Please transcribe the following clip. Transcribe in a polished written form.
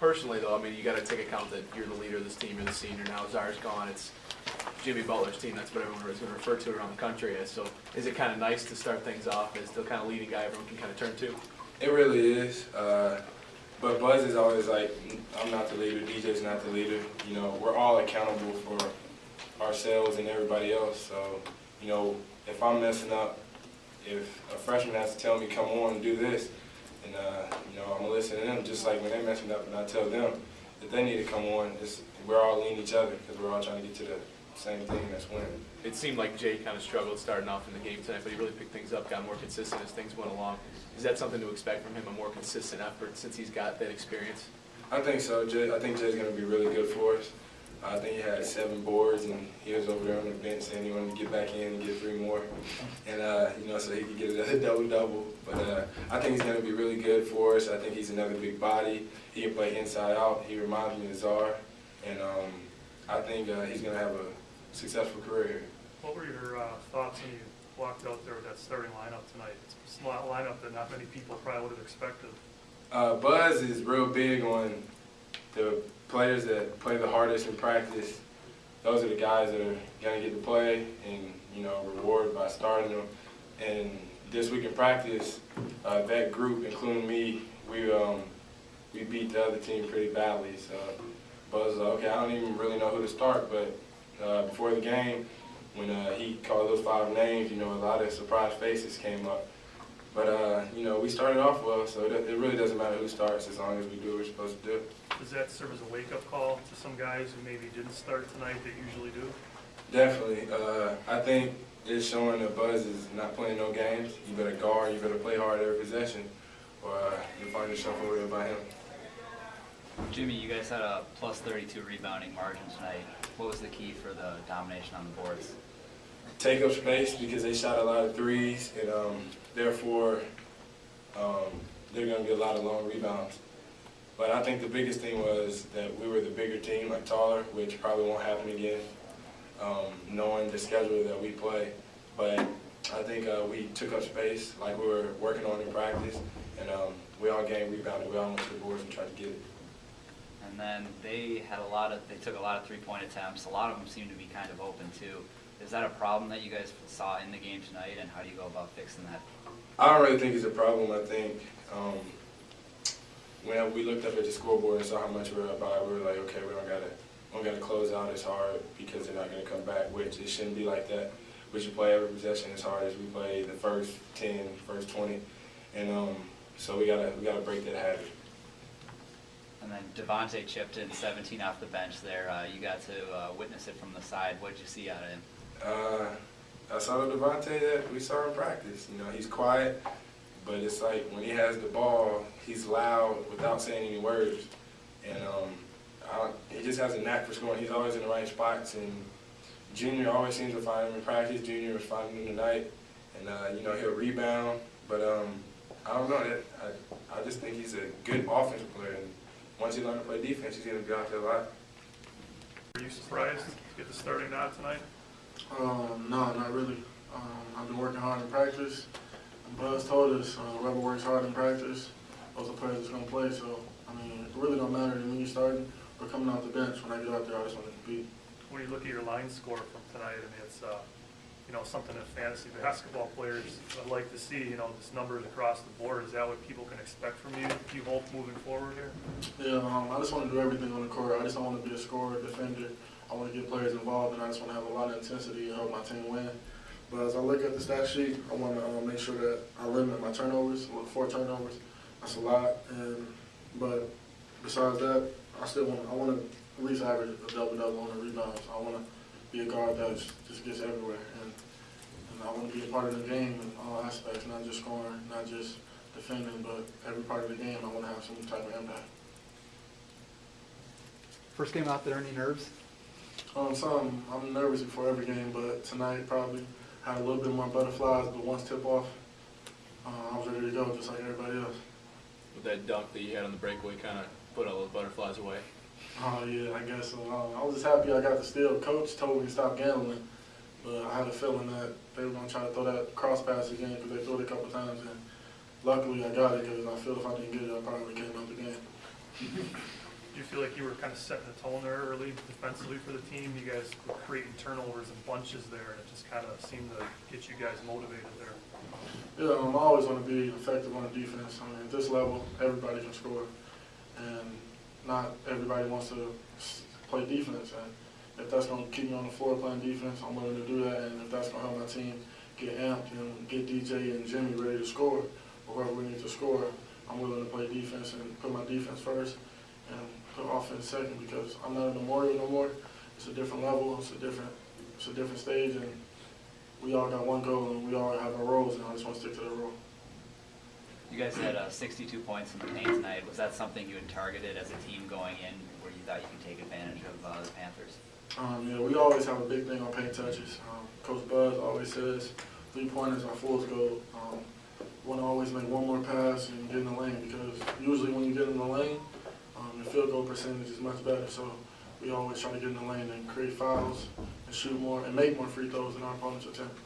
Personally, though, I mean, you got to take account that you're the leader of this team. You're the senior now. Czar's gone. It's Jimmy Butler's team. That's what everyone is going to refer to around the country as. So is it kind of nice to start things off as the kind of leading guy everyone can kind of turn to? It really is. But Buzz is always like, I'm not the leader, DJ's not the leader. You know, we're all accountable for ourselves and everybody else. So, you know, if I'm messing up, if a freshman has to tell me, come on and do this, and, you know, I'm going to listen to them, just like when they're messing up and I tell them that they need to come on. We're all leading each other because we're all trying to get to the same thing, that's winning. It seemed like Jay kind of struggled starting off in the game tonight, but he really picked things up, got more consistent as things went along. Is that something to expect from him, a more consistent effort since he's got that experience? I think so. I think Jay's going to be really good for us. I think he had 7 boards, and he was over there on the bench saying he wanted to get back in and get 3 more, and you know, so he could get another double-double. But I think he's going to be really good for us. I think he's another big body. He can play inside out. He reminds me of Czar, and I think he's going to have a successful career here. What were your thoughts when you walked out there with that starting lineup tonight? It's a lineup that not many people probably would have expected. Buzz is real big on the players that play the hardest in practice. Those are the guys that are going to get to play and, you know, rewarded by starting them. And this week in practice, that group, including me, we beat the other team pretty badly. So Buzz was like, okay, I don't even really know who to start, but before the game, when he called those 5 names, you know, a lot of surprise faces came up. But, you know, we started off well, so it really doesn't matter who starts as long as we do what we're supposed to do. Does that serve as a wake-up call to some guys who maybe didn't start tonight that usually do? Definitely. I think it's showing that Buzz is not playing no games. You better guard, you better play hard every possession, or you'll find yourself over there by him. Jimmy, you guys had a plus 32 rebounding margin tonight. What was the key for the domination on the boards? Take up space because they shot a lot of threes, and therefore there are going to be a lot of long rebounds. But I think the biggest thing was that we were the bigger team, like taller, which probably won't happen again, knowing the schedule that we play. But I think we took up space like we were working on in practice, and we all game rebounded. We all went to the boards and tried to get it. And then they took a lot of three-point attempts. A lot of them seemed to be kind of open too. Is that a problem that you guys saw in the game tonight, and how do you go about fixing that? I don't really think it's a problem. I think when we looked up at the scoreboard and saw how much we were up by, we were like, okay, we don't gotta close out as hard because they're not gonna come back, which it shouldn't be like that. We should play every possession as hard as we play the first 10, first 20, and so we gotta break that habit. And then Devontae chipped in 17 off the bench there. You got to witness it from the side. What did you see out of him? I saw the Devontae that we saw in practice. You know, he's quiet, but it's like when he has the ball, he's loud without saying any words. And he just has a knack for scoring. He's always in the right spots. And Junior always seems to find him in practice. Junior was finding him tonight. And, you know, he'll rebound. But I don't know. I just think he's a good offensive player. And once he learns to play defense, he's going to be out there a lot. Were you surprised to get the starting nod tonight? No, not really. I've been working hard in practice. Buzz told us whoever works hard in practice, those are players that's going to play. So, I mean, it really don't matter to me starting or coming off the bench. When I get out there, I just want to compete. When you look at your line score from tonight, I mean, it's you know, something that fantasy basketball players would like to see. You know, just numbers across the board. Is that what people can expect from you? Do you hope moving forward here? Yeah, I just want to do everything on the court. I just don't want to be a scorer, defender. I want to get players involved, and I just want to have a lot of intensity and help my team win. But as I look at the stat sheet, I want to make sure that I limit my turnovers. 4 turnovers, that's a lot. But besides that, I want to at least average a double-double on the rebounds. I want to be a guard that just gets everywhere, and I want to be a part of the game in all aspects, not just scoring, not just defending, but every part of the game I want to have some type of impact. First game out there, any nerves? I'm nervous before every game, but tonight probably had a little bit more butterflies, but once tip off, I was ready to go just like everybody else. With that dunk that you had on the breakaway kind of put all those butterflies away? Oh, yeah, I guess so. I was just happy I got the steal. Coach told me to stop gambling, but I had a feeling that they were going to try to throw that cross pass again because they threw it a couple times, and luckily I got it because I feel if I didn't get it, I probably came out the game. Did you feel like you were kind of setting the tone there early defensively for the team? You guys were creating turnovers and bunches there, and it just kind of seemed to get you guys motivated there. Yeah, I always want to be effective on defense. I mean, at this level, everybody can score, and not everybody wants to play defense. And if that's going to keep me on the floor playing defense, I'm willing to do that. And if that's going to help my team get amped and get DJ and Jimmy ready to score, or whoever we need to score, I'm willing to play defense and put my defense first and put offense second, because I'm not a Memorial no more. It's a different level. It's a different stage, and we all got one goal, and we all have our roles, and I just want to stick to the role. You guys had 62 points in the paint tonight. Was that something you had targeted as a team going in, where you thought you could take advantage of the Panthers? Yeah, we always have a big thing on paint touches. Coach Buzz always says 3-pointers are fool's gold. You want to always make one more pass and get in the lane, because usually when you get in the lane, your field goal percentage is much better. So we always try to get in the lane and create fouls and shoot more and make more free throws than our opponents attempt.